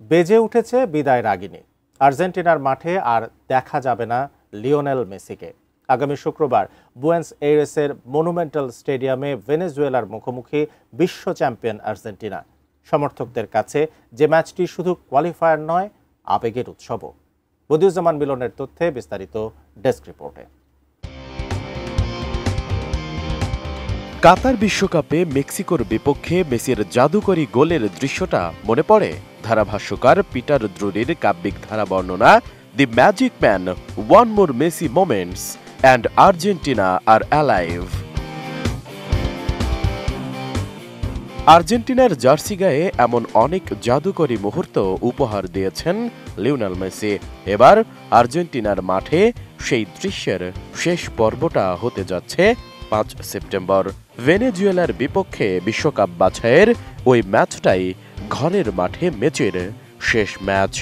বেজে উঠেছে বিদায় রাগিনী। আর্জেন্টিনার মাঠে আর দেখা যাবে না লিওনেল মেসিকে। আগামী শুক্রবার বুয়েন্স এইরেসের মনুমেন্টাল স্টেডিয়ামে ভেনেজুয়েলার মুখোমুখি বিশ্ব চ্যাম্পিয়ন আর্জেন্টিনা। সমর্থকদের কাছে যে ম্যাচটি শুধু কোয়ালিফায়ার নয়, আবেগের উৎসবও। বদিউজ্জামান মিলনের তথ্যে বিস্তারিত ডেস্ক রিপোর্টে। কাতার বিশ্বকাপে মেক্সিকোর বিপক্ষে মেসির জাদুকরী গোলের দৃশ্যটা মনে পড়ে। ধারাভাষ্যকার পিটার দ্রুরির কাব্যিক ধারা বর্ণনা, the magic man, one more Messi moments and Argentina are alive. আর্জেন্টিনার জার্সি গায়ে এমন অনেক জাদুকরী মুহূর্ত উপহার দিয়েছেন লিওনেল মেসি। এবার আর্জেন্টিনার মাঠে সেই দৃশ্যের শেষ পর্বটা হতে যাচ্ছে 5 সেপ্টেম্বর। ভেনেজুয়েলার বিপক্ষে বিশ্বকাপ বাছাইয়ের ওই ম্যাচটাই ঘরের মাঠে মেসির শেষ ম্যাচ।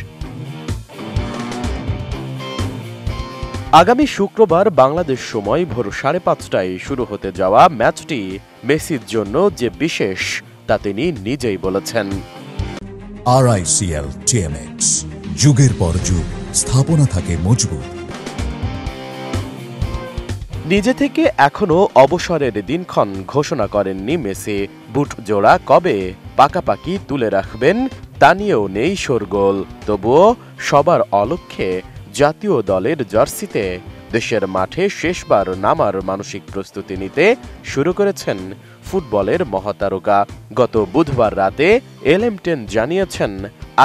আগামী শুক্রবার বাংলাদেশ সময় ভোর 5:30টায় শুরু হতে যাওয়া ম্যাচটি মেসির জন্য যে বিশেষ তা তিনি নিজেই বলেছেন। RICL TMX, যুগের পর যুগ স্থাপনা থাকে মজবুত। নিজে থেকে এখনো অবসরের দিনক্ষণ ঘোষণা করেননি মেসি। বুট জোড়া কবে পাকাপাকি তুলে রাখবেন তা নিয়েও নেই শোরগোল। তবুও সবার অলক্ষ্যে জাতীয় দলের জার্সিতে দেশের মাঠে শেষবার নামার মানসিক প্রস্তুতি নিতে শুরু করেছেন ফুটবলের মহাতারকা। গত বুধবার রাতে LM10 জানিয়েছেন,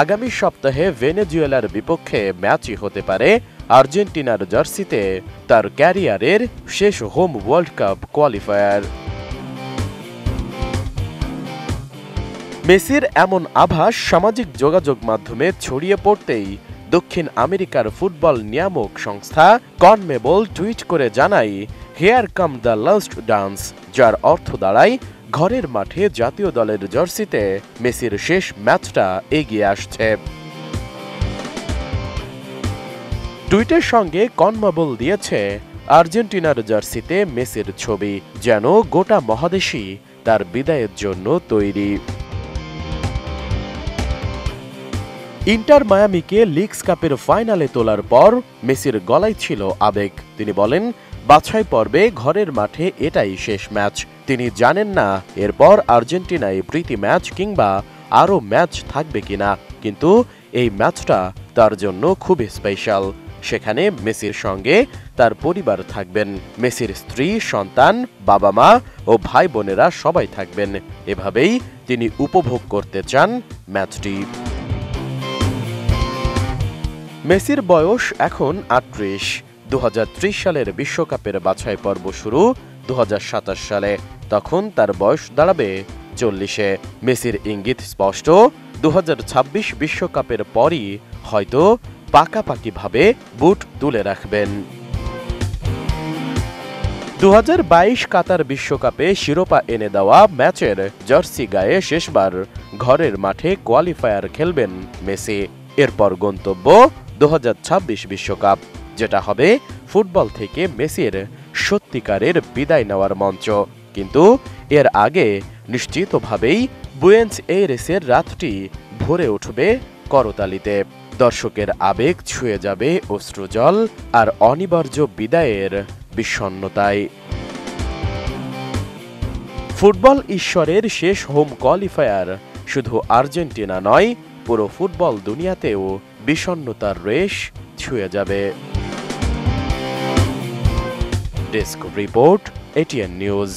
আগামী সপ্তাহে ভেনেজুয়েলার বিপক্ষে ম্যাচই হতে পারে আর্জেন্টিনার জার্সিতে তার ক্যারিয়ারের শেষ হোম ওয়ার্ল্ড কাপ কোয়ালিফায়ার। মেসির এমন আভাস সামাজিক যোগাযোগ মাধ্যমে ছড়িয়ে পড়তেই দক্ষিণ আমেরিকার ফুটবল নিয়ামক সংস্থা কনমেবল টুইট করে জানায়, here come the last dance, যার অর্থ দাঁড়ায় ঘরের মাঠে জাতীয় দলের জার্সিতে মেসির শেষ ম্যাচটা এগিয়ে আসছে। টুইটের সঙ্গে কনমেবল দিয়েছে আর্জেন্টিনার জার্সিতে মেসির ছবি, যেন গোটা মহাদেশই তার বিদায়ের জন্য তৈরি। ইন্টার মায়ামিকে লিগস কাপের ফাইনালে তোলার পর মেসির গলায় ছিল আবেগ। তিনি বলেন, বাছাই পর্বে ঘরের মাঠে এটাই শেষ ম্যাচ। তিনি জানেন না এরপর আর্জেন্টিনায় প্রীতি ম্যাচ কিংবা আরও ম্যাচ থাকবে কিনা, কিন্তু এই ম্যাচটা তার জন্য খুবই স্পেশাল। সেখানে মেসির সঙ্গে তার পরিবার থাকবেন। মেসির স্ত্রী, সন্তান, বাবা মা ও ভাই বোনেরা সবাই থাকবেন। এভাবেই তিনি উপভোগ করতে চান ম্যাচটি। মেসির বয়স এখন 38। 2030 সালের বিশ্বকাপের বাছাই পর্ব শুরু 2027 সালে। তখন তার বয়স দাঁড়াবে 40-এ। মেসির ইঙ্গিত স্পষ্ট, 2026 বিশ্বকাপের পরই হয়তো পাকাপাকিভাবে বুট তুলে রাখবেন। 2022 কাতার বিশ্বকাপে শিরোপা এনে দেওয়া ম্যাচের জার্সি গায়ে শেষবার ঘরের মাঠে কোয়ালিফায়ার খেলবেন মেসি। এরপর গন্তব্য 2026 বিশ্বকাপ, যেটা হবে ফুটবল থেকে মেসির সত্যিকারের বিদায় নেওয়ার মঞ্চ। কিন্তু এর আগে নিশ্চিতভাবেই বুয়েন্স এইরেসের রাতটি ভরে উঠবে করতালিতে। দর্শকের আবেগ ছুঁয়ে যাবে অশ্রুজল আর অনিবার্য বিদায়ের বিষণ্ণতায়। ফুটবল ঈশ্বরের শেষ হোম কোয়ালিফায়ার শুধু আর্জেন্টিনা নয়, পুরো ফুটবল দুনিয়াতেও বিষণ্ণতার রেশ ছুঁয়ে যাবে। Desk report, ATN news.